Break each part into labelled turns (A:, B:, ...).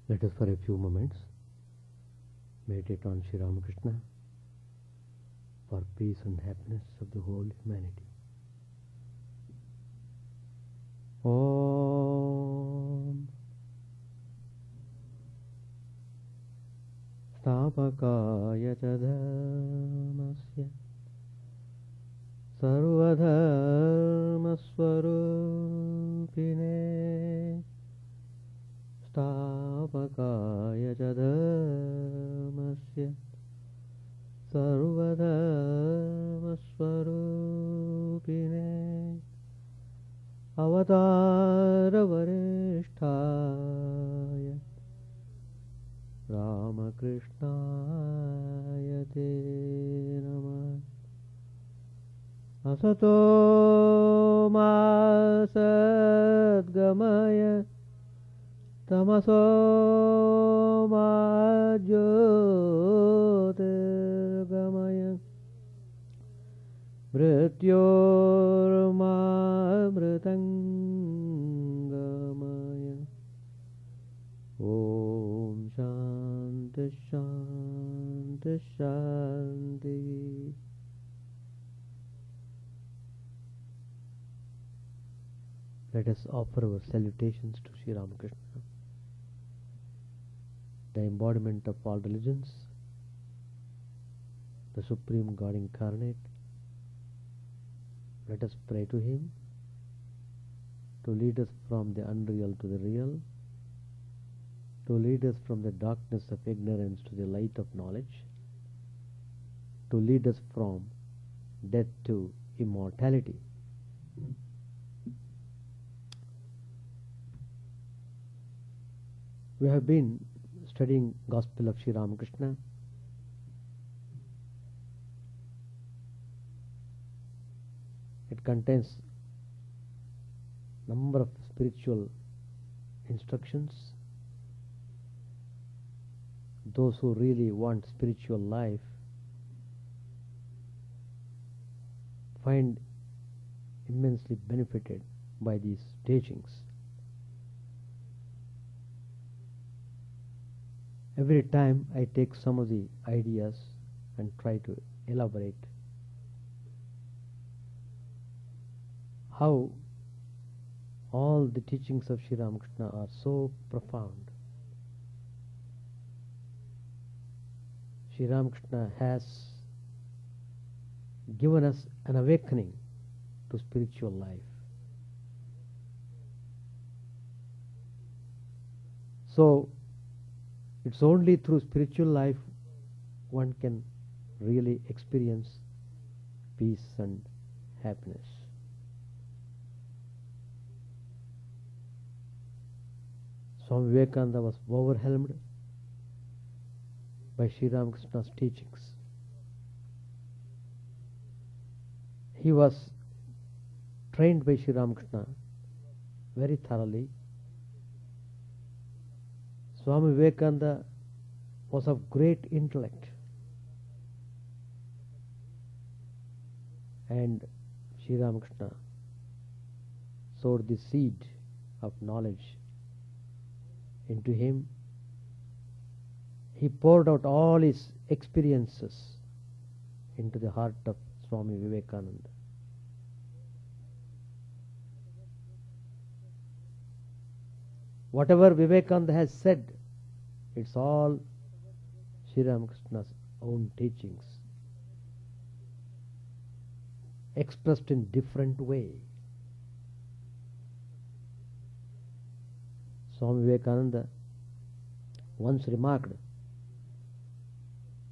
A: Let us for a few moments meditate on Sri Ramakrishna for peace and happiness of the whole humanity. Om Stapakaya cha dharmasya sarvadharmasvarupine Stapakaya cha dharmasya sarvadharmasvarupine Avatara Varishtaya Ramakrishna te Namah Asato ma sadgamaya Tamaso ma jyotirgamaya Mrityorma mritangamaya Om Shanti Shanti Shanti. Let us offer our salutations to Sri Ramakrishna, the embodiment of all religions, the Supreme God incarnate. Let us pray to Him to lead us from the unreal to the real, to lead us from the darkness of ignorance to the light of knowledge, to lead us from death to immortality. We have been studying Gospel of Sri Ramakrishna. It contains number of spiritual instructions. Those who really want spiritual life find immensely benefited by these teachings. Every time I take some of the ideas and try to elaborate how all the teachings of Sri Ramakrishna are so profound. Sri Ramakrishna has given us an awakening to spiritual life. So, it's only through spiritual life one can really experience peace and happiness. Swami Vivekananda was overwhelmed by Sri Ramakrishna's teachings. He was trained by Sri Ramakrishna very thoroughly. Swami Vivekananda was of great intellect, and Sri Ramakrishna sowed the seed of knowledge into him. He poured out all his experiences into the heart of Swami Vivekananda. Whatever Vivekananda has said, it's all Sri Ramakrishna's own teachings, expressed in different way. Swami Vivekananda once remarked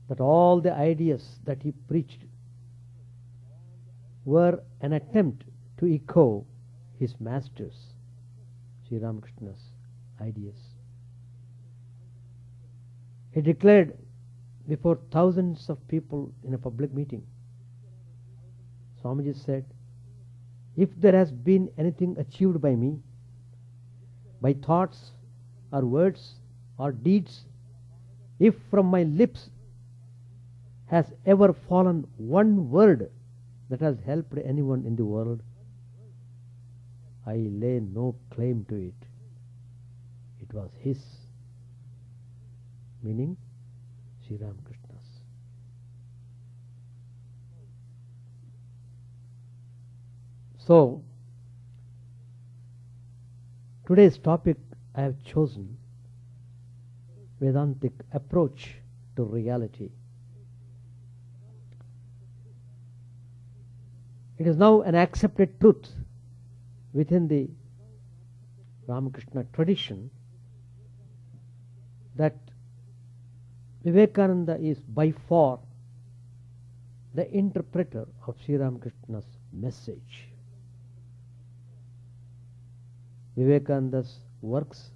A: that all the ideas that he preached were an attempt to echo his master's, Sri Ramakrishna's ideas. He declared before thousands of people in a public meeting, Swamiji said, if there has been anything achieved by me, by thoughts or words or deeds, if from my lips has ever fallen one word that has helped anyone in the world, I lay no claim to it. It was his meaning Sri Ramakrishna's. So, today's topic I have chosen Vedantic approach to reality. It is now an accepted truth within the Ramakrishna tradition that Vivekananda is by far the interpreter of Sri Ramakrishna's message. Vivekananda's works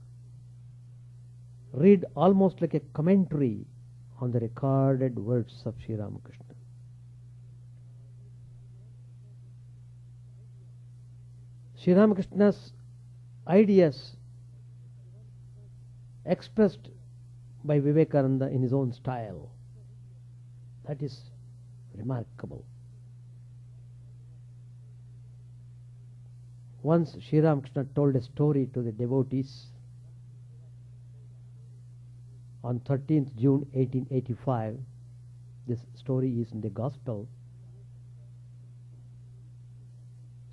A: read almost like a commentary on the recorded words of Sri Ramakrishna. Sri Ramakrishna's ideas expressed by Vivekananda in his own style. That is remarkable. Once Sri Ramakrishna told a story to the devotees on 13th June 1885. This story is in the Gospel.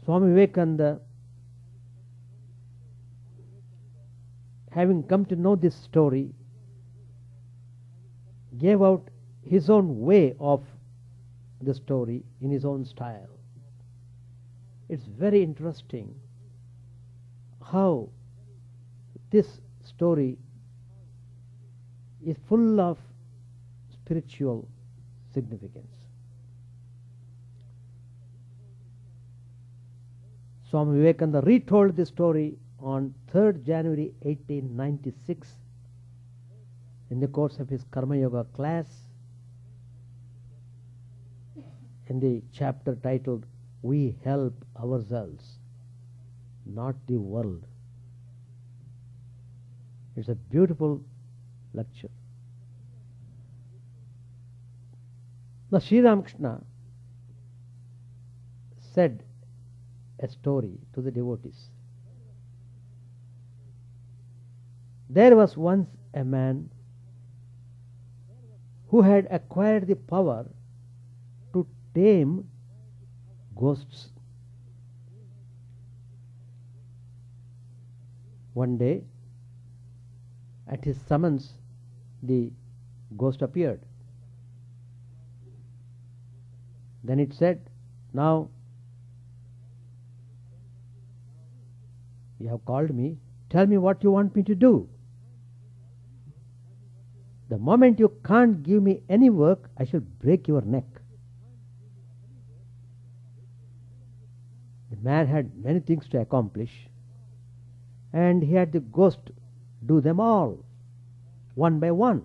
A: Swami Vivekananda, having come to know this story, gave out his own way of the story in his own style. It's very interesting how this story is full of spiritual significance. Swami Vivekananda retold this story on 3rd January 1896 in the course of his Karma Yoga class in the chapter titled We Help Ourselves, Not the World. It's a beautiful lecture. Now Sri Ramakrishna said a story to the devotees. There was once a man who had acquired the power to tame ghosts. One day, at his summons, the ghost appeared. Then it said, "Now you have called me, tell me what you want me to do. The moment you can't give me any work, I shall break your neck." The man had many things to accomplish, and he had the ghost do them all, one by one.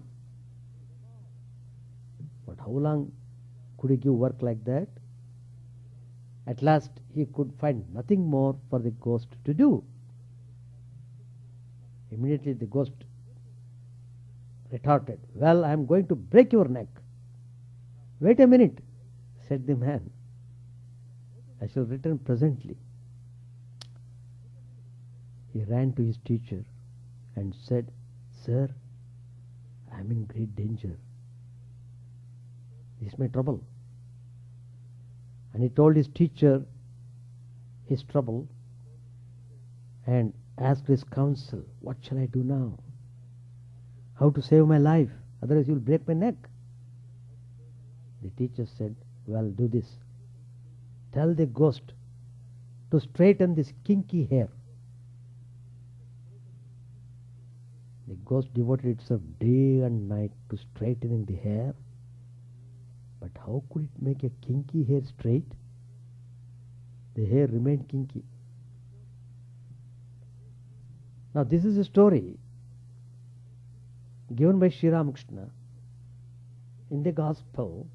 A: But how long could he give work like that? At last he could find nothing more for the ghost to do. Immediately the ghost retorted, "Well, I am going to break your neck." "Wait a minute," said the man. "I shall return presently." He ran to his teacher and said, "Sir, I am in great danger. This is my trouble." And he told his teacher his trouble and asked his counsel, "What shall I do now? How to save my life? Otherwise you will break my neck." The teacher said, "Well, do this. Tell the ghost to straighten this kinky hair." The ghost devoted itself day and night to straightening the hair. But how could it make a kinky hair straight? The hair remained kinky. Now this is a story given by Sri Ramakrishna in the Gospel,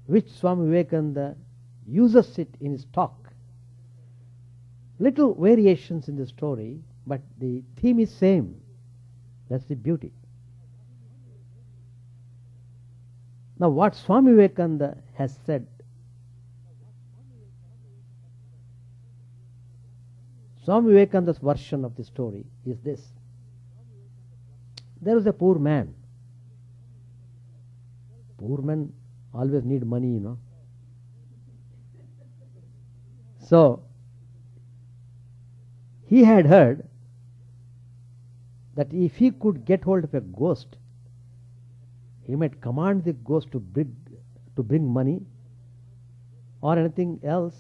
A: which Swami Vivekananda uses it in his talk. Little variations in the story, but the theme is same. That's the beauty. Now what Swami Vivekananda has said, Swami Vivekananda's version of the story is this. There was a poor man. Poor men always need money. So, he had heard that if he could get hold of a ghost, he might command the ghost to bring money or anything else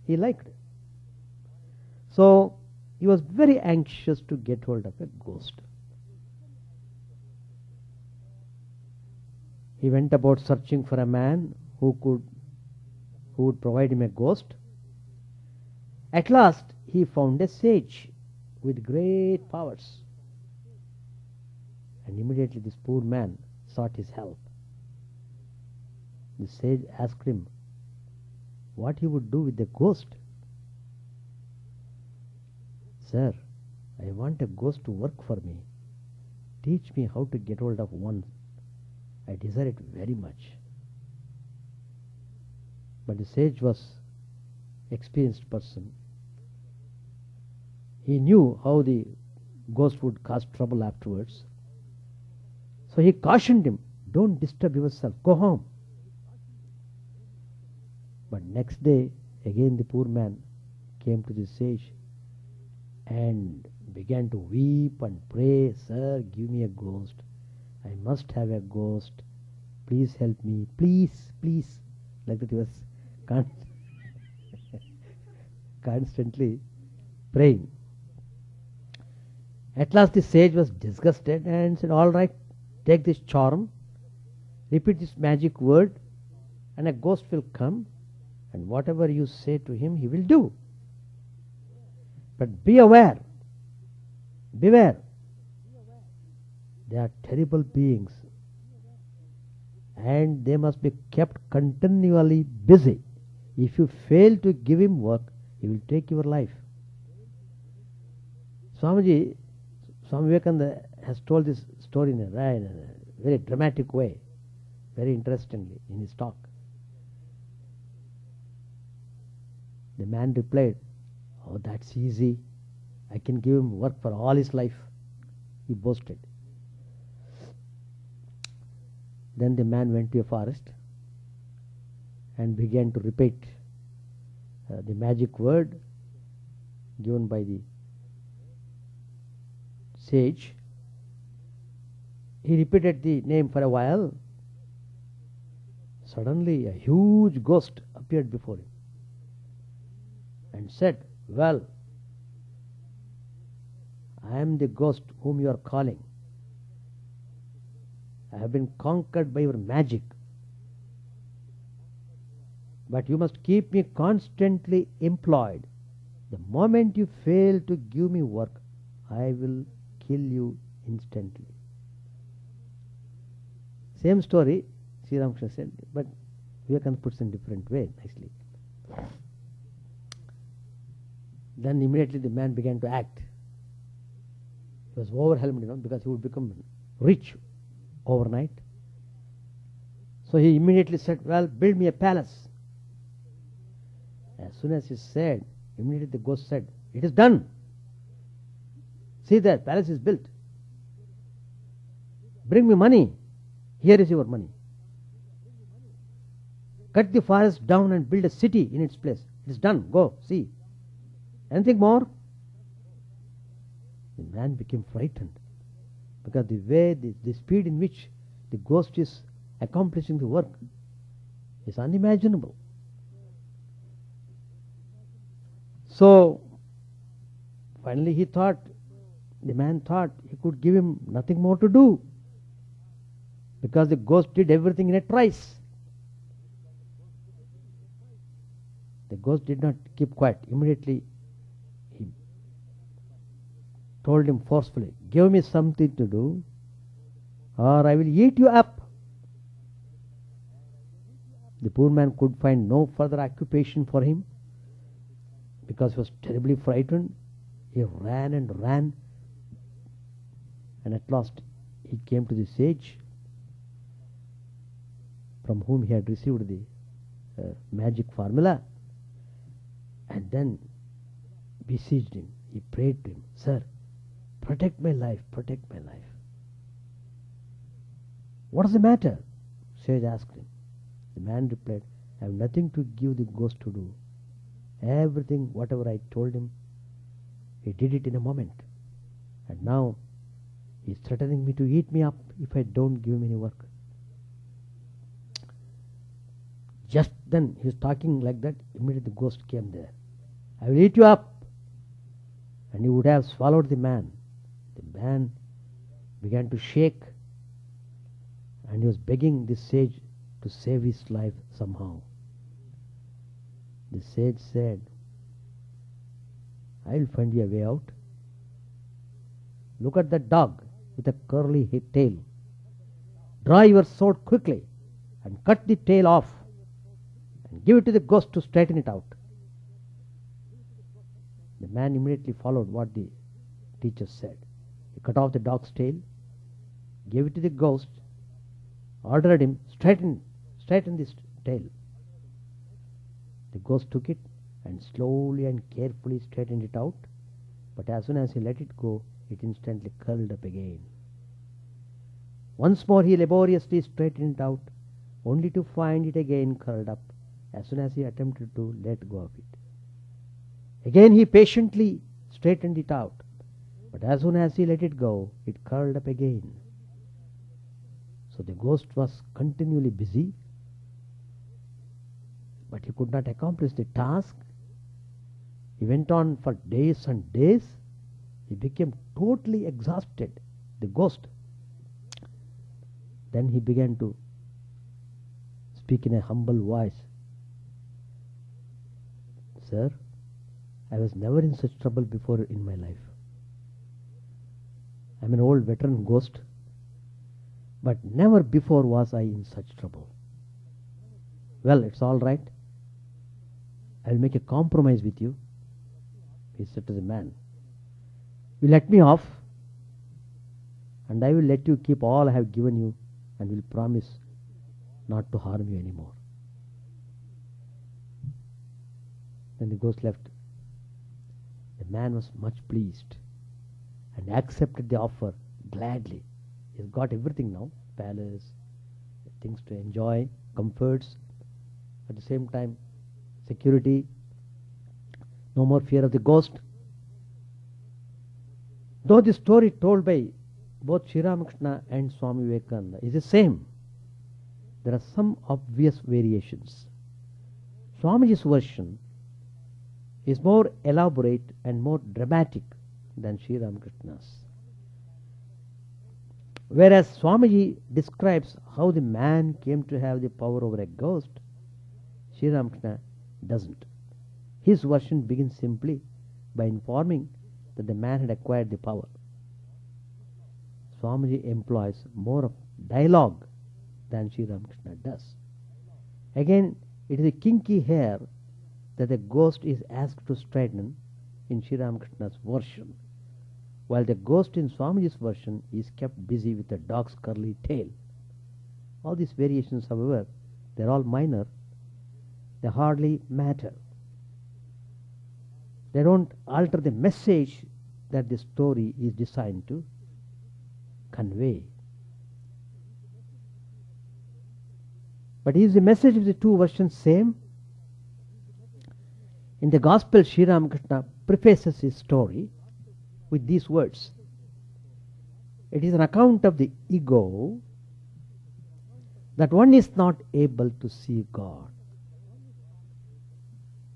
A: he liked. So, he was very anxious to get hold of a ghost. He went about searching for a man who would provide him a ghost. At last, he found a sage with great powers. And immediately this poor man sought his help. The sage asked him what he would do with the ghost. Sir, I want a ghost to work for me. Teach me how to get hold of one. I desire it very much. But the sage was an experienced person. He knew how the ghost would cause trouble afterwards. So he cautioned him, don't disturb yourself, go home. But next day, again the poor man came to the sage and began to weep and pray, sir, give me a ghost. I must have a ghost. Please help me. Please, please. Like that he was constantly praying. At last the sage was disgusted and said, all right, take this charm, repeat this magic word, and a ghost will come, and whatever you say to him, he will do. But be aware, beware. They are terrible beings, and they must be kept continually busy. If you fail to give him work, he will take your life. Swami Vivekananda has told this story in a very dramatic way, very interestingly in his talk. The man replied, oh, that's easy. I can give him work for all his life. He boasted. Then the man went to a forest and began to repeat the magic word given by the sage. He repeated the name for a while. Suddenly a huge ghost appeared before him and said, well, I am the ghost whom you are calling. I have been conquered by your magic. But you must keep me constantly employed. The moment you fail to give me work, I will kill you instantly. Same story, Sri Ramakrishna said, but Vivekananda puts in a different way, nicely. Then immediately the man began to act. He was overwhelmed, because he would become rich overnight. So he immediately said, well, build me a palace. As soon as he said, immediately the ghost said, it is done. See there, palace is built. Bring me money. Here is your money. Cut the forest down and build a city in its place. It is done. Go, see. Anything more? The man became frightened, because the way, the speed in which the ghost is accomplishing the work is unimaginable. So, finally the man thought he could give him nothing more to do, because the ghost did everything in a trice. The ghost did not keep quiet. Immediately he told him forcefully, give me something to do or I will eat you up. The poor man could find no further occupation for him, because he was terribly frightened. He ran and ran, and at last he came to the sage from whom he had received the magic formula, and then besieged him. He prayed to him, sir, protect my life, protect my life. What is the matter? Sage asked him. The man replied, I have nothing to give the ghost to do. Everything, whatever I told him, he did it in a moment. And now he is threatening me to eat me up if I don't give him any work. Just then he was talking like that, immediately the ghost came there. I will eat you up. And he would have swallowed the man. The man began to shake, and he was begging the sage to save his life somehow. The sage said, I will find you a way out. Look at that dog with a curly tail. Draw your sword quickly and cut the tail off and give it to the ghost to straighten it out. The man immediately followed what the teacher said. He cut off the dog's tail, gave it to the ghost, ordered him, straighten this tail. The ghost took it and slowly and carefully straightened it out, but as soon as he let it go, it instantly curled up again. Once more he laboriously straightened it out, only to find it again curled up as soon as he attempted to let go of it. Again he patiently straightened it out, but as soon as he let it go, it curled up again. So the ghost was continually busy, but he could not accomplish the task. He went on for days and days. He became totally exhausted, the ghost. Then he began to speak in a humble voice. Sir, I was never in such trouble before in my life. I am an old veteran ghost, but never before was I in such trouble. Well, it's all right. I will make a compromise with you, he said to the man. You let me off, and I will let you keep all I have given you, and will promise not to harm you anymore. Then the ghost left. The man was much pleased and accepted the offer gladly. He's got everything now, palace, things to enjoy, comforts, at the same time security, no more fear of the ghost. Though the story told by both Sri Ramakrishna and Swami Vivekananda is the same, there are some obvious variations. Swamiji's version is more elaborate and more dramatic than Sri Ramakrishna's. Whereas Swamiji describes how the man came to have the power over a ghost, Sri Ramakrishna doesn't. His version begins simply by informing that the man had acquired the power. Swamiji employs more of dialogue than Sri Ramakrishna does. Again, it is a kinky hair that the ghost is asked to straighten in Sri Ramakrishna's version, while the ghost in Swamiji's version is kept busy with the dog's curly tail. All these variations, however, they are all minor. They hardly matter. They don't alter the message that the story is designed to convey. But is the message of the two versions same? In the Gospel, Sri Ramakrishna prefaces his story with these words. It is an account of the ego that one is not able to see God.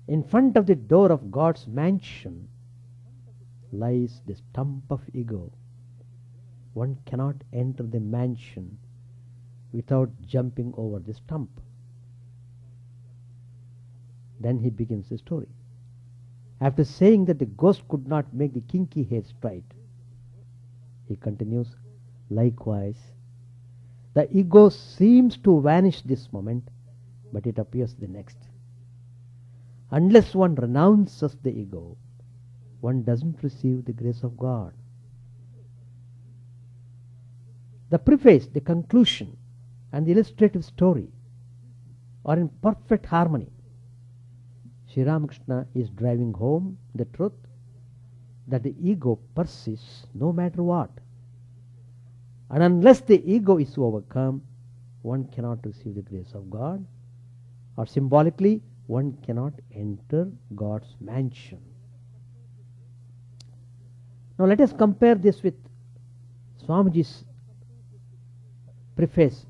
A: In front of the door of God's mansion lies the stump of ego. One cannot enter the mansion without jumping over the stump. Then he begins the story. After saying that the ghost could not make the kinky hair straight, he continues, likewise, the ego seems to vanish this moment, but it appears the next. Unless one renounces the ego, one doesn't receive the grace of God. The preface, the conclusion, and the illustrative story are in perfect harmony. Sri Ramakrishna is driving home the truth that the ego persists no matter what. And unless the ego is overcome, one cannot receive the grace of God, or symbolically, one cannot enter God's mansion. Now let us compare this with Swamiji's preface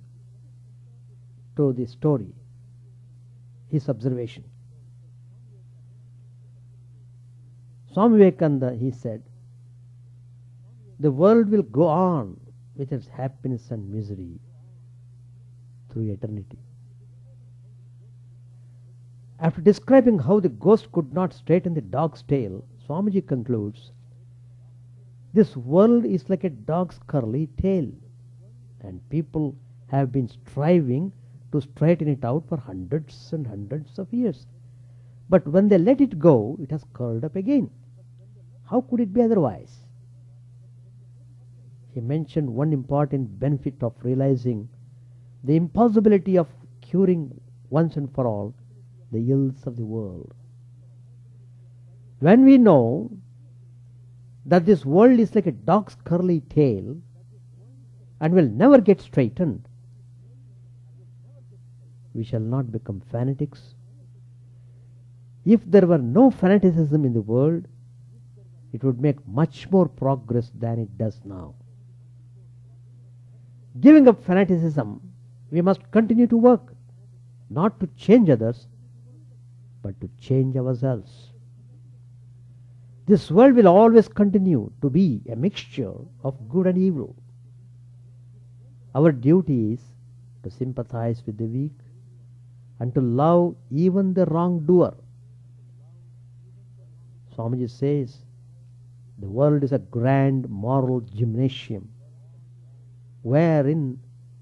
A: to the story, his observation. Swami Vivekananda, he said, the world will go on with its happiness and misery through eternity. After describing how the ghost could not straighten the dog's tail, Swamiji concludes, this world is like a dog's curly tail, and people have been striving to straighten it out for hundreds and hundreds of years. But when they let it go, it has curled up again. How could it be otherwise? He mentioned one important benefit of realizing the impossibility of curing once and for all the ills of the world. When we know that this world is like a dog's curly tail and will never get straightened, we shall not become fanatics. If there were no fanaticism in the world, it would make much more progress than it does now. Giving up fanaticism, we must continue to work, not to change others, but to change ourselves. This world will always continue to be a mixture of good and evil. Our duty is to sympathize with the weak and to love even the wrongdoer. Swamiji says, the world is a grand moral gymnasium wherein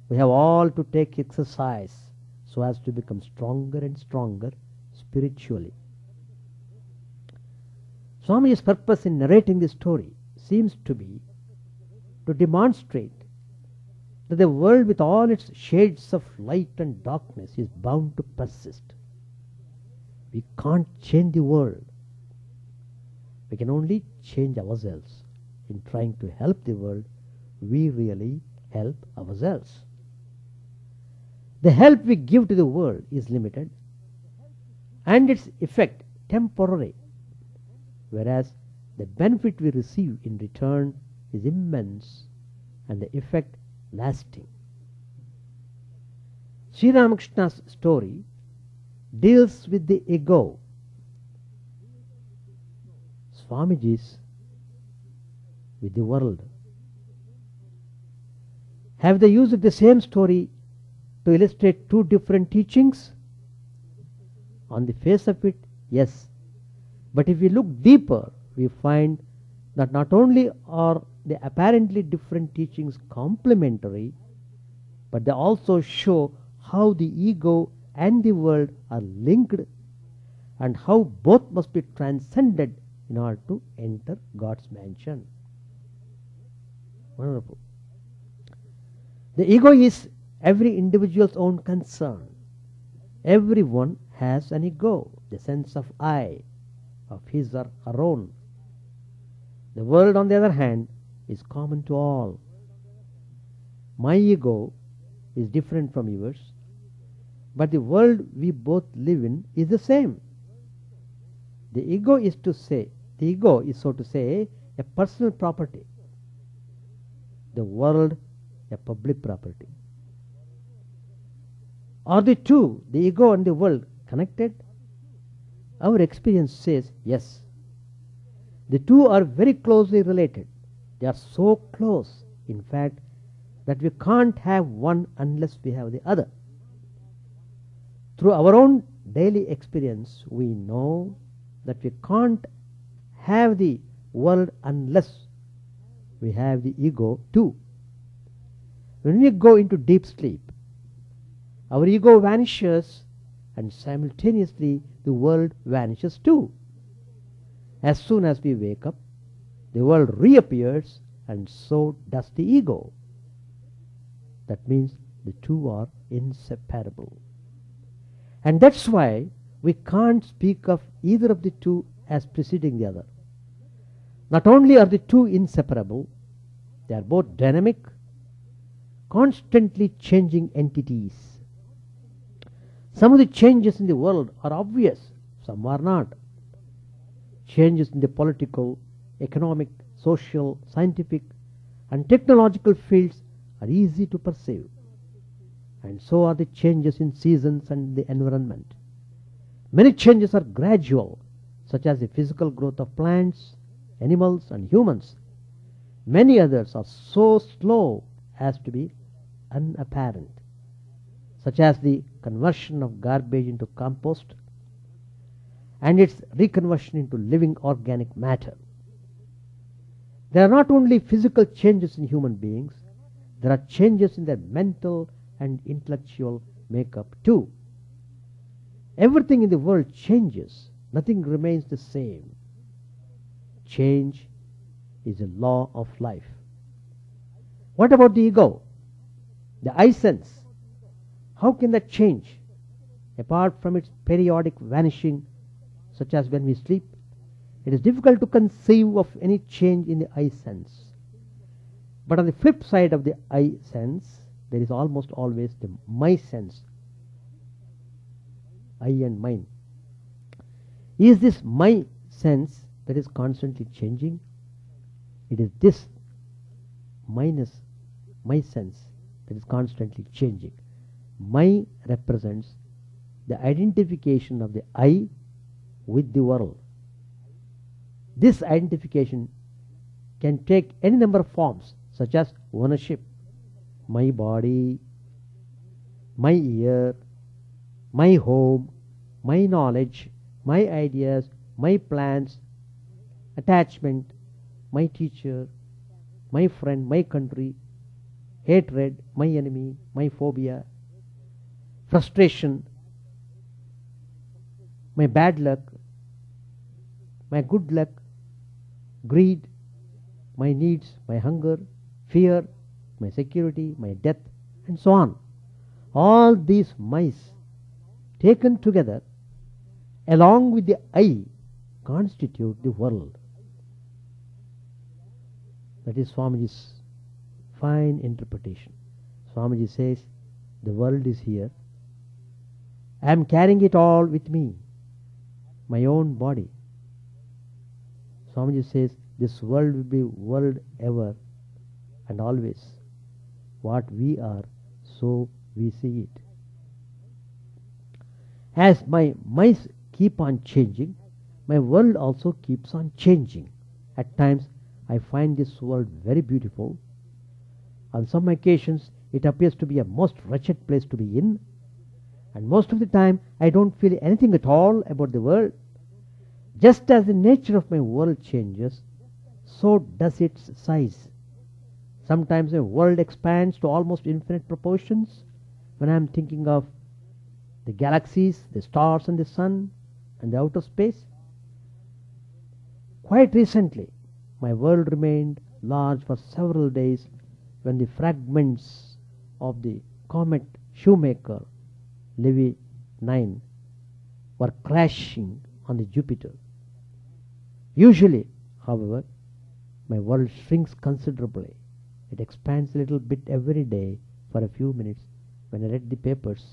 A: we have all to take exercise so as to become stronger and stronger spiritually. Swamiji's purpose in narrating this story seems to be to demonstrate that the world with all its shades of light and darkness is bound to persist. We can't change the world. We can only change ourselves. In trying to help the world, we really help ourselves. The help we give to the world is limited and its effect temporary, whereas the benefit we receive in return is immense and the effect lasting. Sri Ramakrishna's story deals with the ego. Swamiji's with the world. Have they used the same story to illustrate two different teachings? On the face of it, yes. But if we look deeper, we find that not only are the apparently different teachings complementary, but they also show how the ego and the world are linked and how both must be transcended in order to enter God's mansion. Wonderful. The ego is every individual's own concern. Everyone has an ego, the sense of I, of his or her own. The world, on the other hand, is common to all. My ego is different from yours, but the world we both live in is the same. The ego is, so to say, a personal property. The world, a public property. Are the two, the ego and the world, connected? Our experience says yes. The two are very closely related. They are so close, in fact, that we can't have one unless we have the other. Through our own daily experience, we know that we can't have the world unless we have the ego too. When we go into deep sleep, our ego vanishes and simultaneously the world vanishes too. As soon as we wake up, the world reappears and so does the ego. That means the two are inseparable. And that's why we can't speak of either of the two as preceding the other. Not only are the two inseparable, they are both dynamic constantly changing entities. Some of the changes in the world are obvious, some are not. Changes in the political, economic, social, scientific, and technological fields are easy to perceive. And so are the changes in seasons and the environment. Many changes are gradual, such as the physical growth of plants, animals, and humans. Many others are so slow as to be unapparent, such as the conversion of garbage into compost and its reconversion into living organic matter. There are not only physical changes in human beings, there are changes in their mental and intellectual makeup too. Everything in the world changes, nothing remains the same. Change is a law of life. What about the ego? The I sense. How can that change? Apart from its periodic vanishing, such as when we sleep, it is difficult to conceive of any change in the I sense. But on the flip side of the I sense, there is almost always the my sense. I and mine. Is this my sense that is constantly changing? It is this minus my sense that is constantly changing. My represents the identification of the I with the world. This identification can take any number of forms, such as ownership, my body, my ear, my home, my knowledge, my ideas, my plans, attachment, my teacher, my friend, my country, hatred, my enemy, my phobia, frustration, my bad luck, my good luck, greed, my needs, my hunger, fear, my security, my death, and so on. All these mice taken together along with the I constitute the world. That is Swamiji's fine interpretation. Swamiji says, the world is here. I am carrying it all with me, my own body. Swamiji says, this world will be world ever and always. What we are, so we see it. As my mice keep on changing, my world also keeps on changing. At times, I find this world very beautiful. On some occasions, it appears to be a most wretched place to be in. And most of the time, I don't feel anything at all about the world. Just as the nature of my world changes, so does its size. Sometimes my world expands to almost infinite proportions when I am thinking of the galaxies, the stars and the sun and the outer space. Quite recently, my world remained large for several days when the fragments of the comet Shoemaker, Levy 9, were crashing on the Jupiter. Usually, however, my world shrinks considerably. It expands a little bit every day for a few minutes when I read the papers,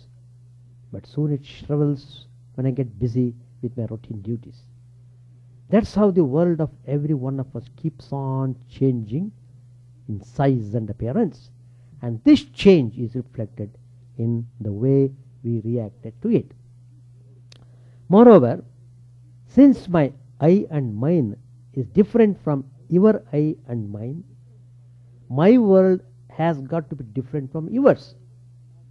A: but soon it shrivels when I get busy with my routine duties. That's how the world of every one of us keeps on changing in size and appearance, and this change is reflected in the way we reacted to it. Moreover, since my I and mine is different from your I and mine, my world has got to be different from yours.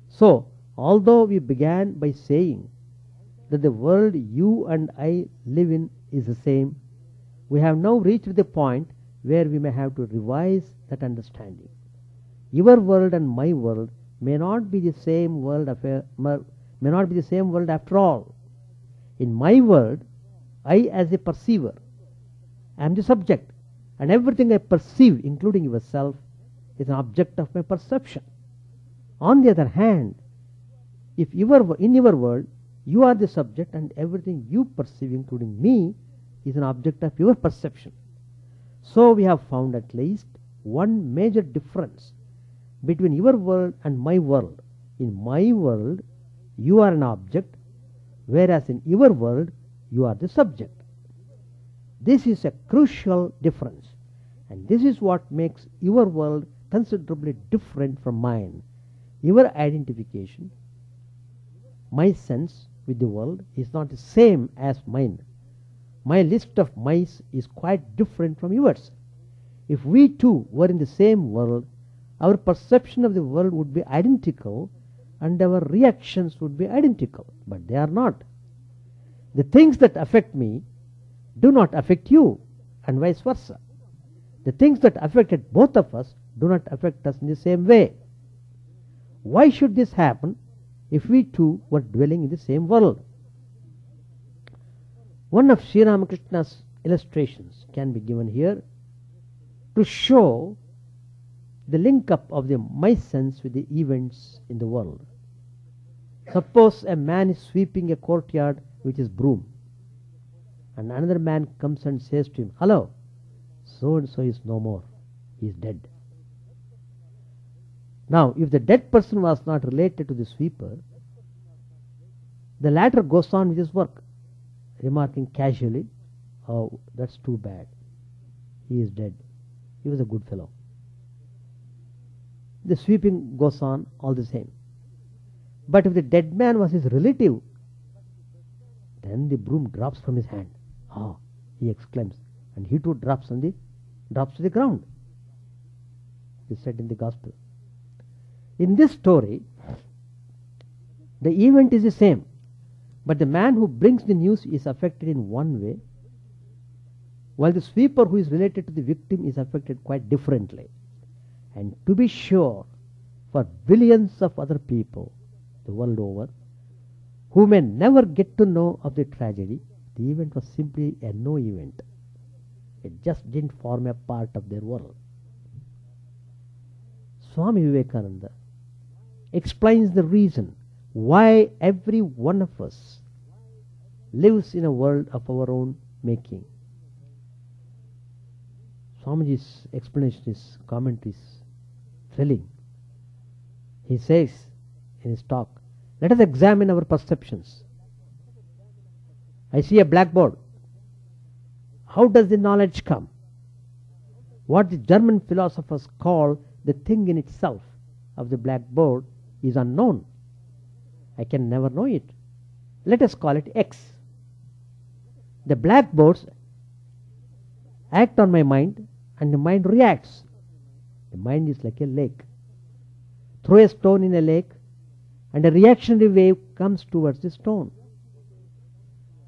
A: So, although we began by saying that the world you and I live in is the same, we have now reached the point where we may have to revise that understanding. Your world and my world may not be the same world after all. In my world, I as a perceiver am the subject, and everything I perceive, including yourself, is an object of my perception. On the other hand, if in your world you are the subject and everything you perceive, including me, is an object of your perception. So we have found at least one major difference between your world and my world. In my world, you are an object, whereas in your world, you are the subject. This is a crucial difference, and this is what makes your world considerably different from mine. Your identification, my sense with the world, is not the same as mine. My list of mice is quite different from yours. If we two were in the same world, our perception of the world would be identical and our reactions would be identical, but they are not. The things that affect me do not affect you, and vice versa. The things that affected both of us do not affect us in the same way. Why should this happen if we two were dwelling in the same world? One of Sri Ramakrishna's illustrations can be given here to show the link up of the my sense with the events in the world. Suppose a man is sweeping a courtyard with his broom, and another man comes and says to him, "Hello, so and so is no more, he is dead." Now, if the dead person was not related to the sweeper, the latter goes on with his work, remarking casually, "Oh, that's too bad. He is dead. He was a good fellow." The sweeping goes on all the same. But if the dead man was his relative, then the broom drops from his hand. "Ah," he exclaims, and he too drops to the ground. It is said in the gospel. In this story, the event is the same, but the man who brings the news is affected in one way, while the sweeper who is related to the victim is affected quite differently. And to be sure, for billions of other people the world over, who may never get to know of the tragedy, the event was simply a no event. It just didn't form a part of their world. Swami Vivekananda explains the reason why every one of us lives in a world of our own making. Swamiji's explanation, his commentary is thrilling. He says in his talk, "Let us examine our perceptions. I see a blackboard. How does the knowledge come? What the German philosophers call the thing in itself of the blackboard is unknown. I can never know it. Let us call it X. The blackboards act on my mind, and the mind reacts. The mind is like a lake. Throw a stone in a lake, and a reactionary wave comes towards the stone.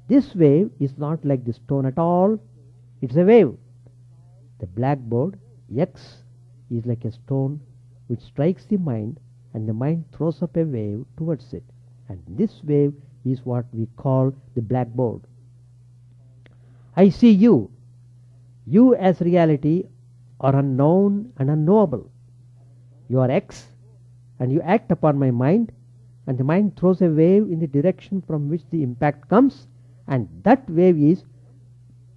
A: This wave is not like the stone at all. It's a wave. The blackboard, X, is like a stone which strikes the mind, and the mind throws up a wave towards it. And this wave is what we call the blackboard. I see you. You as reality are unknown and unknowable. You are X, and you act upon my mind, and the mind throws a wave in the direction from which the impact comes, and that wave is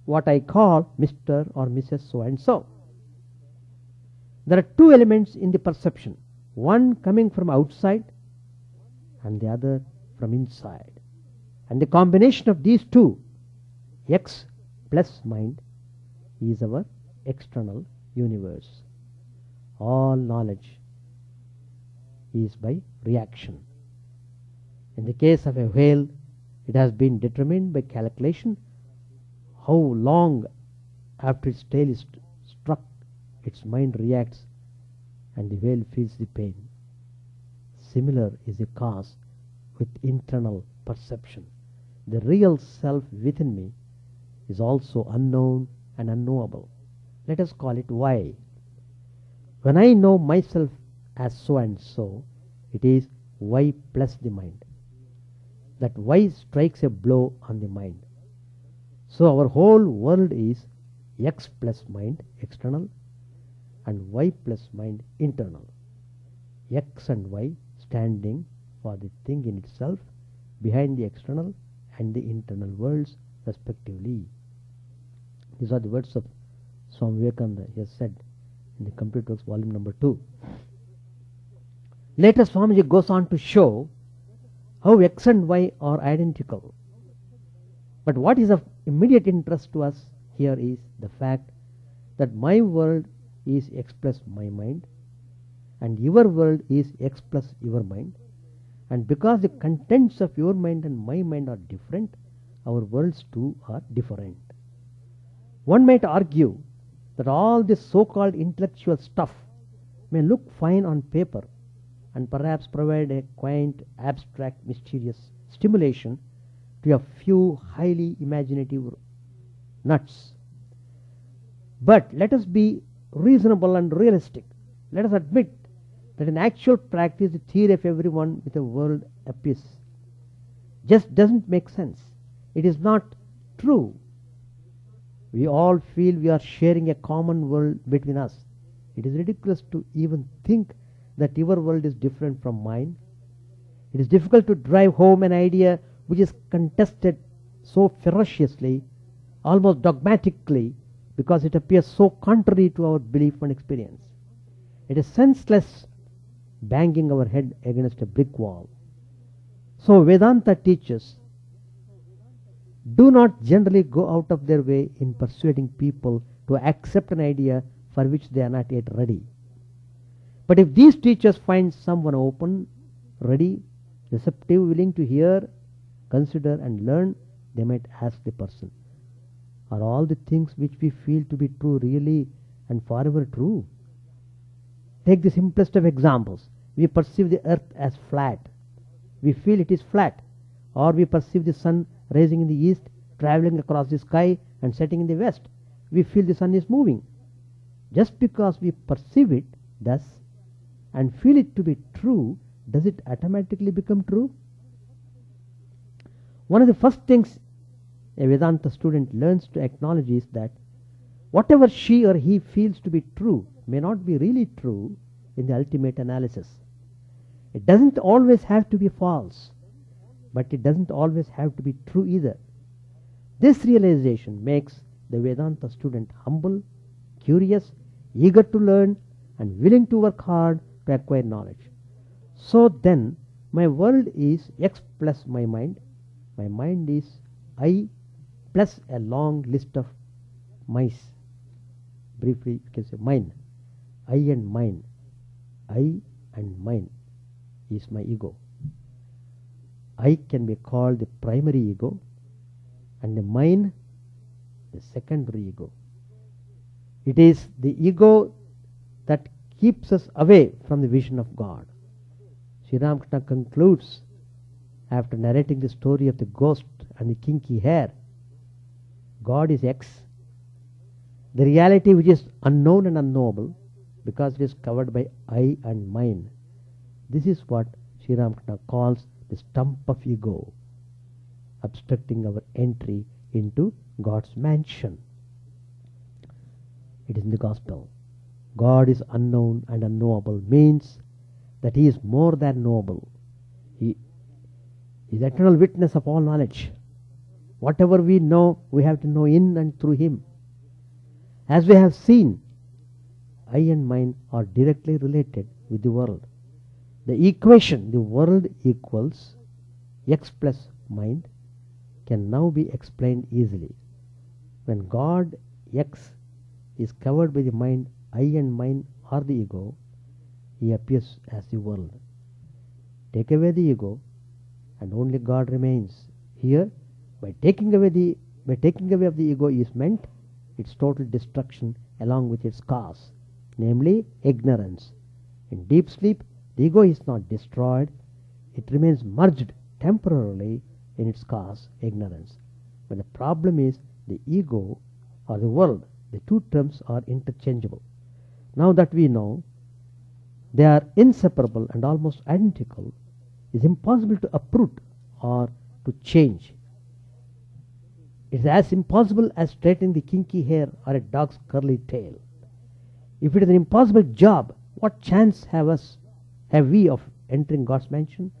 A: what I call Mr. or Mrs. So-and-so. There are two elements in the perception, one coming from outside and the other from inside. And the combination of these two, X plus mind, is our external universe. All knowledge is by reaction. In the case of a whale, it has been determined by calculation how long after its tail is struck its mind reacts and the whale feels the pain. Similar is the cause with internal perception. The real self within me is also unknown and unknowable. Let us call it Y. When I know myself as so and so, it is Y plus the mind. That Y strikes a blow on the mind. So our whole world is X plus mind, external, and Y plus mind, internal. X and Y standing for the thing in itself, behind the external and the internal worlds, respectively. These are the words of Swami Vivekananda. He has said in the Complete Works, volume number 2. Later, Swamiji goes on to show how X and Y are identical. But what is of immediate interest to us here is the fact that my world is X plus my mind, and your world is X plus your mind. And because the contents of your mind and my mind are different, our worlds too are different. One might argue that all this so-called intellectual stuff may look fine on paper and perhaps provide a quaint, abstract, mysterious stimulation to a few highly imaginative nuts. But let us be reasonable and realistic. Let us admit that in actual practice the theory of everyone with a world apiece just doesn't make sense. It is not true. We all feel we are sharing a common world between us. It is ridiculous to even think that your world is different from mine. It is difficult to drive home an idea which is contested so ferociously, almost dogmatically, because it appears so contrary to our belief and experience. It is senseless banging our head against a brick wall. So Vedanta teaches do not generally go out of their way in persuading people to accept an idea for which they are not yet ready. But if these teachers find someone open, ready, receptive, willing to hear, consider and learn, they might ask the person, are all the things which we feel to be true really and forever true? Take the simplest of examples. We perceive the earth as flat. We feel it is flat. Or we perceive the sun rising in the east, traveling across the sky and setting in the west. We feel the sun is moving. Just because we perceive it thus and feel it to be true, does it automatically become true? One of the first things a Vedanta student learns to acknowledge is that whatever she or he feels to be true may not be really true in the ultimate analysis. It doesn't always have to be false, but it doesn't always have to be true either. This realization makes the Vedanta student humble, curious, eager to learn, and willing to work hard to acquire knowledge. So then, my world is X plus my mind. My mind is I plus a long list of mice. Briefly, you can say mine. I and mine. I and mine is my ego. I can be called the primary ego, and the mine the secondary ego. It is the ego that keeps us away from the vision of God. Sri Ramakrishna concludes, after narrating the story of the ghost and the kinky hair, God is X, the reality which is unknown and unknowable because it is covered by I and mine. This is what Sri Ramakrishna calls the stump of ego, obstructing our entry into God's mansion. It is in the gospel. God is unknown and unknowable means that He is more than knowable. He is eternal witness of all knowledge. Whatever we know, we have to know in and through Him. As we have seen, I and mine are directly related with the world. The equation, the world equals X plus mind, can now be explained easily. When God X is covered by the mind, I and mine are the ego, He appears as the world. Take away the ego, and only God remains. Here, by taking away of the ego is meant its total destruction along with its cause, namely ignorance. In deep sleep, the ego is not destroyed, it remains merged temporarily in its cause, ignorance. But the problem is the ego or the world. The two terms are interchangeable. Now that we know they are inseparable and almost identical, it is impossible to uproot or to change. It is as impossible as straightening the kinky hair or a dog's curly tail. If it is an impossible job, what chance have we of entering God's mansion?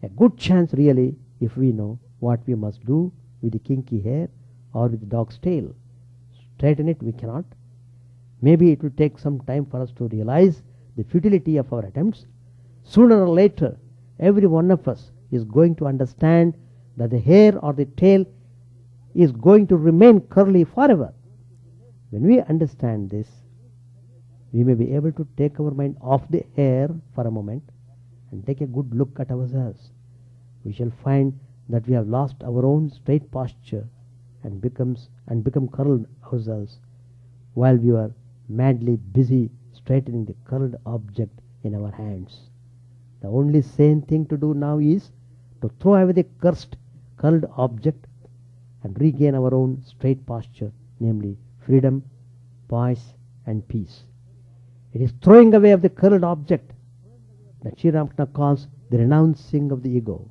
A: A good chance really, if we know what we must do with the kinky hair or with the dog's tail. Straighten it we cannot. Maybe it will take some time for us to realize the futility of our attempts, Sooner or later, every one of us is going to understand that the hair or the tail is going to remain curly forever. When we understand this, we may be able to take our mind off the hair for a moment and take a good look at ourselves. We shall find that we have lost our own straight posture and become curled ourselves while we are madly busy straightening the curled object in our hands. The only sane thing to do now is to throw away the cursed curled object and regain our own straight posture, namely freedom, poise and peace. It is throwing away of the curled object that Sri Ramakrishna calls the renouncing of the ego.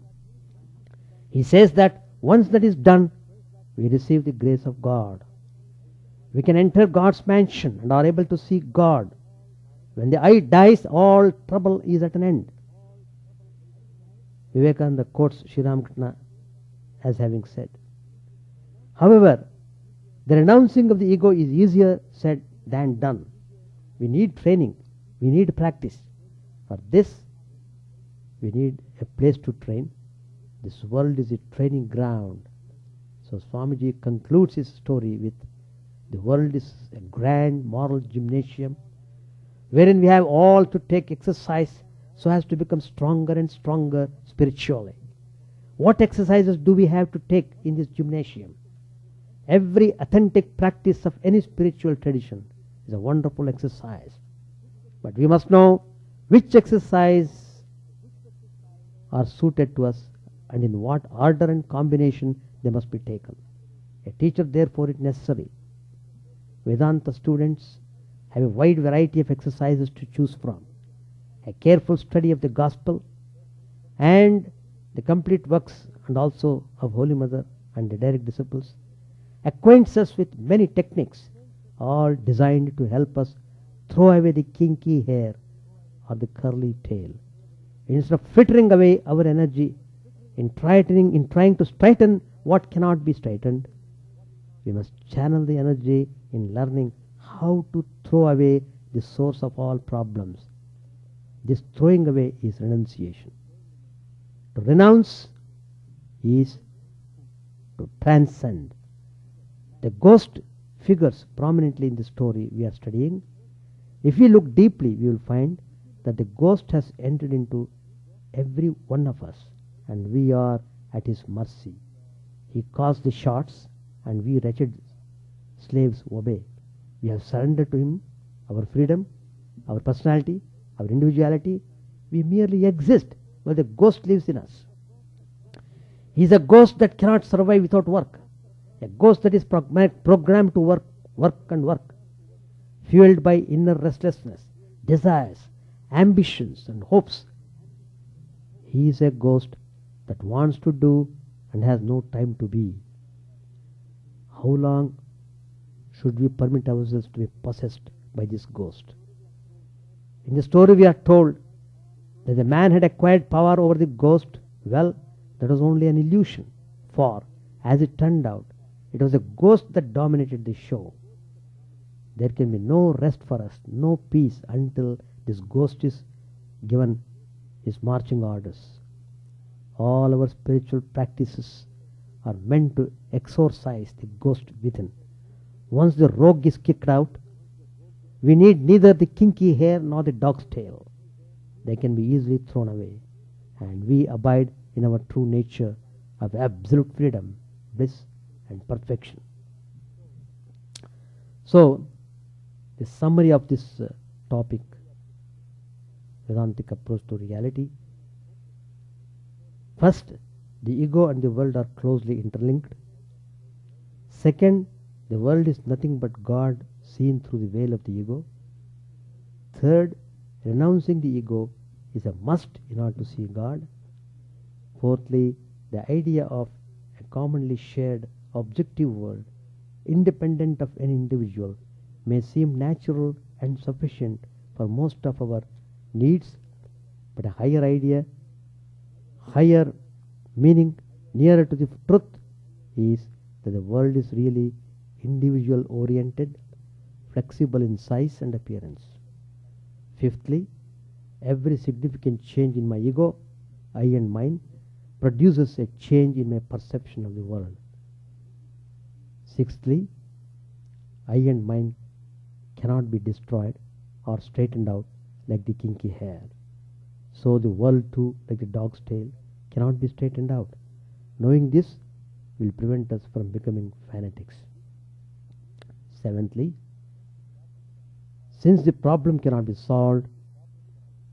A: He says that once that is done, we receive the grace of God. We can enter God's mansion and are able to see God. When the eye dies, all trouble is at an end. Vivekananda quotes Sri Ramakrishna as having said. However, the renouncing of the ego is easier said than done. We need training. We need practice. For this, we need a place to train. This world is a training ground. So Swamiji concludes his story with, the world is a grand moral gymnasium wherein we have all to take exercise so as to become stronger and stronger spiritually. What exercises do we have to take in this gymnasium? Every authentic practice of any spiritual tradition is a wonderful exercise. But we must know which exercise are suited to us and in what order and combination they must be taken. A teacher therefore is necessary. Vedanta students have a wide variety of exercises to choose from. A careful study of the gospel and the complete works and also of Holy Mother and the direct disciples acquaints us with many techniques, all designed to help us throw away the kinky hair or the curly tail. Instead of frittering away our energy in trying to straighten what cannot be straightened, we must channel the energy in learning how to throw away the source of all problems. This throwing away is renunciation. To renounce is to transcend. The ghost figures prominently in the story we are studying. If we look deeply, we will find that the ghost has entered into every one of us and we are at his mercy. He calls the shots and we wretched slaves obey. We have surrendered to him our freedom, our personality, our individuality. We merely exist while the ghost lives in us. He is a ghost that cannot survive without work. A ghost that is programmed to work, fueled by inner restlessness, desires, ambitions and hopes. He is a ghost that wants to do and has no time to be. How long should we permit ourselves to be possessed by this ghost? In the story we are told that the man had acquired power over the ghost. Well, that was only an illusion, for as it turned out, it was a ghost that dominated the show. There can be no rest for us, no peace until this ghost is given his marching orders. All our spiritual practices are meant to exorcise the ghost within. Once the rogue is kicked out, we need neither the kinky hair nor the dog's tail. They can be easily thrown away, and we abide in our true nature of absolute freedom, bliss and perfection. So, the summary of this topic, Vedantic approach to reality. First, the ego and the world are closely interlinked. Second, the world is nothing but God seen through the veil of the ego. Third, renouncing the ego is a must in order to see God. Fourthly, the idea of a commonly shared objective world, independent of any individual, may seem natural and sufficient for most of our needs, but a higher idea, higher meaning, nearer to the truth is that the world is really individual oriented, flexible in size and appearance. Fifthly, every significant change in my ego, I and mine, produces a change in my perception of the world. Sixthly, I and mine cannot be destroyed or straightened out like the kinky hair. So the world too, like the dog's tail, cannot be straightened out. Knowing this will prevent us from becoming fanatics. Seventhly, since the problem cannot be solved,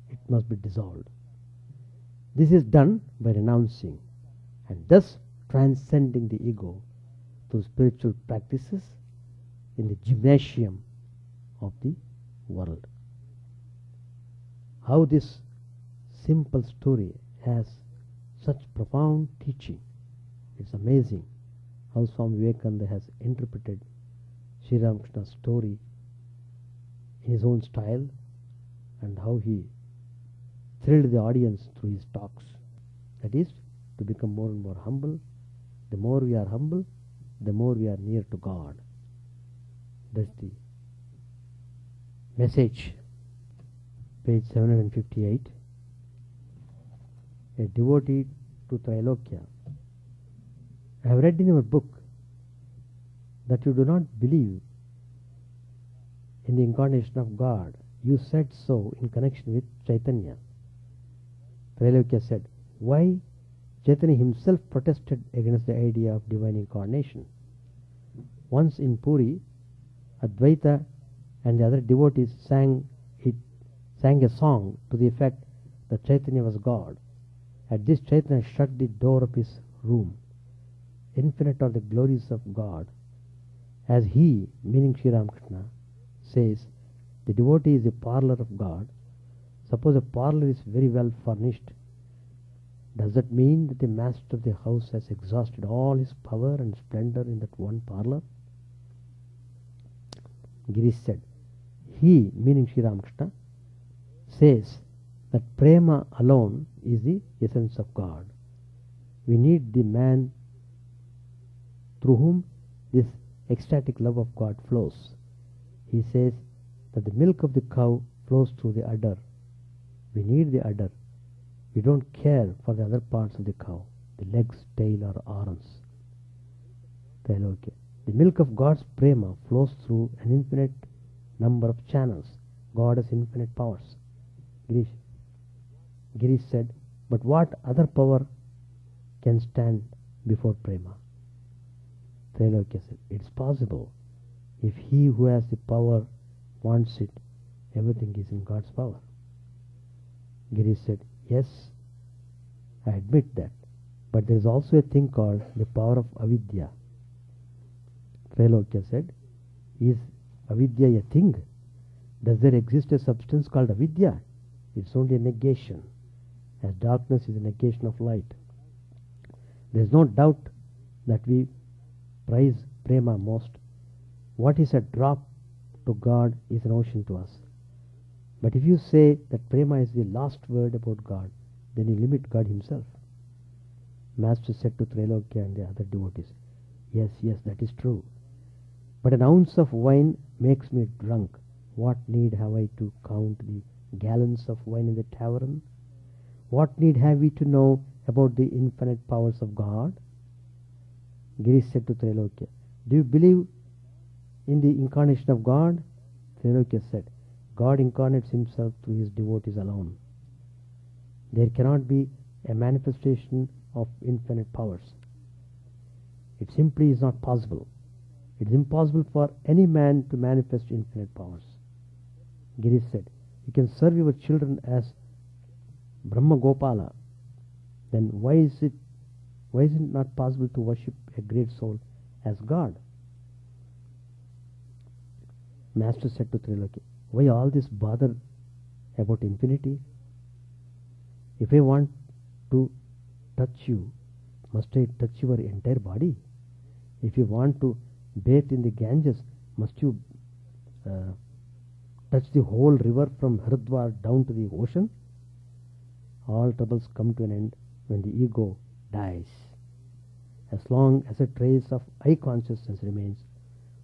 A: it must be dissolved. This is done by renouncing and thus transcending the ego through spiritual practices in the gymnasium of the world. How this simple story has such profound teaching. It's amazing how Swami Vivekananda has interpreted Sri Ramakrishna's story in his own style and how he thrilled the audience through his talks. That is, to become more and more humble. The more we are humble, the more we are near to God. That's the message. Page 758. A devotee to Trailokya. I have read in your book that you do not believe in the incarnation of God. You said so in connection with Chaitanya. Trailokya said, why? Chaitanya himself protested against the idea of divine incarnation. Once in Puri, Advaita and the other devotees sang a song to the effect that Chaitanya was God. At this, Chaitanya shut the door of his room. Infinite are the glories of God. As he, meaning Sri Ramakrishna, says, the devotee is the parlor of God. Suppose a parlor is very well furnished. Does that mean that the master of the house has exhausted all his power and splendor in that one parlor? Girish said, he, meaning Sri Ramakrishna, says that prema alone is the essence of God. We need the man through whom this ecstatic love of God flows. He says that the milk of the cow flows through the udder. We need the udder. We don't care for the other parts of the cow, the legs, tail or arms. The milk of God's prema flows through an infinite number of channels. God has infinite powers. Girish said, but what other power can stand before prema? Trailokya said, it's possible. If he who has the power wants it, everything is in God's power. Girish said, yes, I admit that. But there is also a thing called the power of avidya. Trailokya said, is avidya a thing? Does there exist a substance called avidya? It's only a negation, as darkness is a negation of light. There is no doubt that we prize prema most. What is a drop to God is an ocean to us. But if you say that prema is the last word about God, then you limit God himself. Master said to Trailokya and the other devotees, yes, that is true. But an ounce of wine makes me drunk. What need have I to count the gallons of wine in the tavern? What need have we to know about the infinite powers of God? Girish said to Trailokya, do you believe in the incarnation of God? Trailokya said, God incarnates himself through his devotees alone. There cannot be a manifestation of infinite powers. It simply is not possible. It is impossible for any man to manifest infinite powers. Girish said, you can serve your children as Brahma Gopala. Then why is it not possible to worship a great soul as God? Master said to Trailokya, why all this bother about infinity? If I want to touch you, must I touch your entire body? If you want to bathe in the Ganges, must you touch the whole river from Haridwar down to the ocean? All troubles come to an end when the ego dies. As long as a trace of I consciousness remains,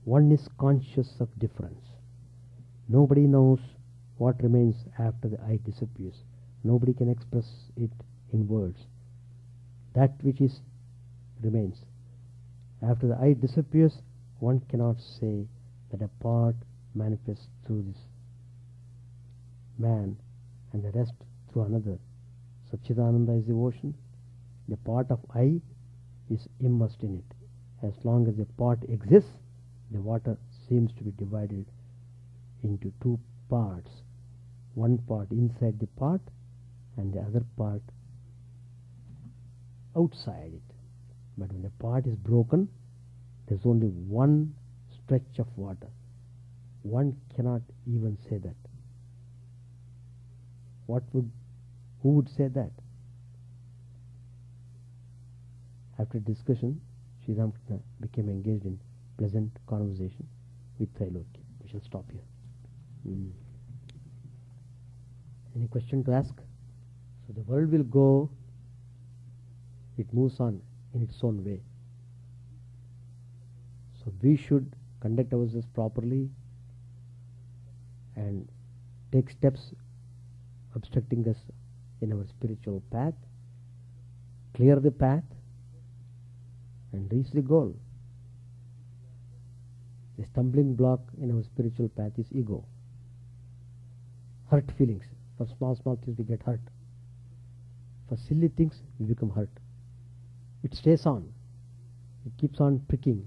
A: one is conscious of difference. Nobody knows what remains after the I disappears. Nobody can express it in words. That which is remains. After the I disappears, one cannot say that a part manifests through this man and the rest through another. Chidananda is the ocean. The part of I is immersed in it. As long as the part exists, the water seems to be divided into two parts. One part inside the part and the other part outside it. But when the part is broken, there's only one stretch of water. One cannot even say that. Who would say that? After discussion, Sri Ramakrishna became engaged in pleasant conversation with Trailokya. We shall stop here. Any question to ask? So the world will go, it moves on in its own way. So we should conduct ourselves properly and take steps obstructing us in our spiritual path, clear the path, and reach the goal. The stumbling block in our spiritual path is ego. Hurt feelings. For small things we get hurt. For silly things we become hurt. It stays on. It keeps on pricking.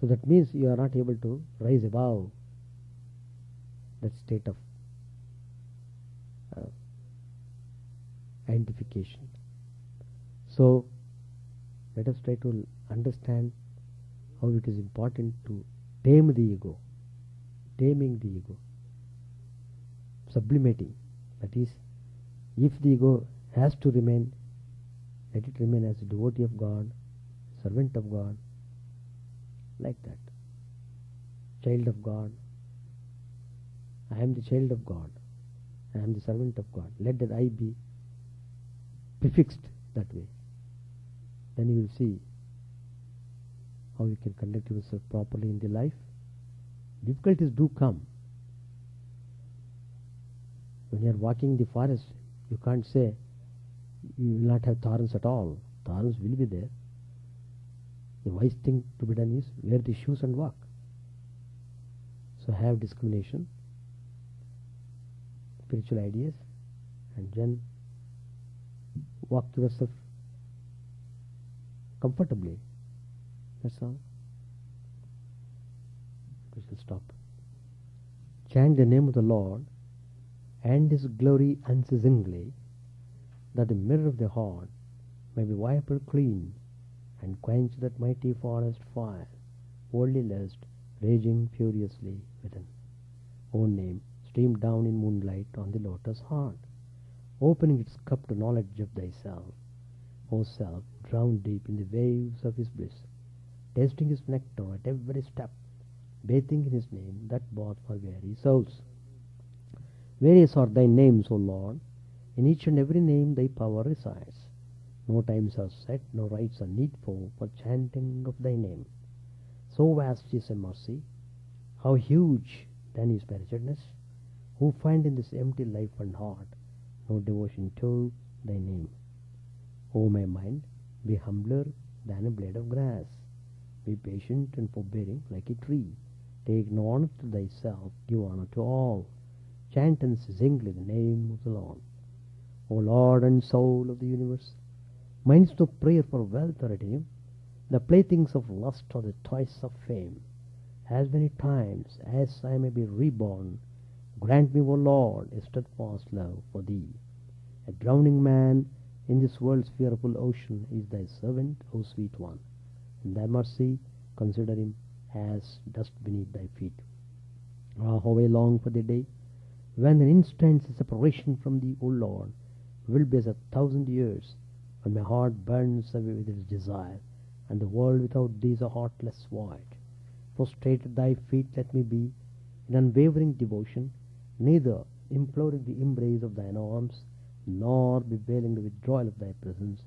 A: So that means you are not able to rise above that state of identification. So let us try to understand how it is important to tame the ego, taming the ego, sublimating. That is, if the ego has to remain, let it remain as a devotee of God, servant of God, like that. Child of God. I am the child of God. I am the servant of God. Let that I be prefixed that way. Then you will see how you can conduct yourself properly in the life. Difficulties do come. When you are walking the forest, you can't say you will not have thorns at all. Thorns will be there. The wise thing to be done is wear the shoes and walk. So have discrimination, spiritual ideas, and then walk yourself comfortably. That's all. We shall stop. Chant the name of the Lord and His glory unceasingly, that the mirror of the heart may be wiped clean and quench that mighty forest fire, worldly lust raging furiously within. O name, stream down in moonlight on the lotus heart, opening its cup to knowledge of thyself. O self, drowned deep in the waves of his bliss, tasting his nectar at every step, bathing in his name, that bath for weary souls. Various are thy names, O Lord. In each and every name thy power resides. No times are set, no rites are needful for chanting of thy name. So vast is a mercy, how huge then is wretchedness, who find in this empty life and heart no devotion to thy name. O my mind, be humbler than a blade of grass. Be patient and forbearing like a tree. Take no honor to thyself, give honor to all. Chant unceasingly the name of the Lord. O Lord and soul of the universe, minds no prayer for wealth or retinue, the playthings of lust or the toys of fame. As many times as I may be reborn, grant me, O Lord, a steadfast love for thee. A drowning man in this world's fearful ocean is thy servant, O sweet one. In thy mercy, consider him as dust beneath thy feet. Ah, how I long for the day when an instant's separation from thee, O Lord, will be as 1,000 years, when my heart burns away with its desire, and the world without thee is a heartless void. Prostrate at thy feet let me be, in unwavering devotion, neither imploring the embrace of thine arms, nor bewailing the withdrawal of thy presence,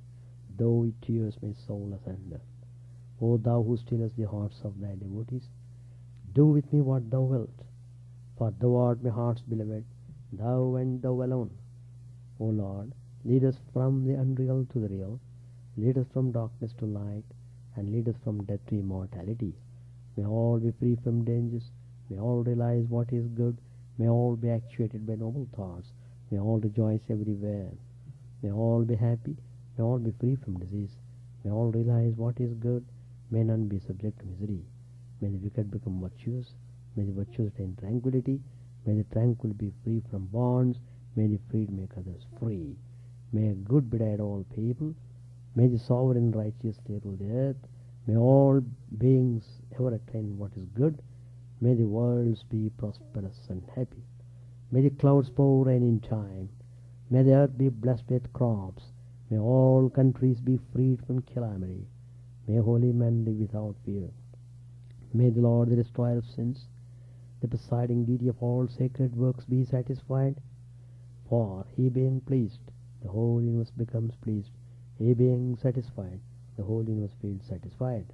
A: though it tears my soul asunder. O thou who stillest the hearts of thy devotees, do with me what thou wilt. For thou art my heart's beloved, thou and thou alone. O Lord, lead us from the unreal to the real, lead us from darkness to light, and lead us from death to immortality. May all be free from dangers, may all realize what is good, may all be actuated by noble thoughts, may all rejoice everywhere, may all be happy, may all be free from disease, may all realize what is good, may none be subject to misery. May the wicked become virtuous, may the virtuous attain tranquility, may the tranquil be free from bonds, may the freed make others free. May good betide all people, may the sovereign righteously rule the earth, may all beings ever attain what is good, may the worlds be prosperous and happy. May the clouds pour rain in time, may the earth be blessed with crops, may all countries be freed from calamity, may holy men live without fear. May the Lord, the destroyer of sins, the presiding deity of all sacred works, be satisfied. For he being pleased, the whole universe becomes pleased. He being satisfied, the whole universe feels satisfied.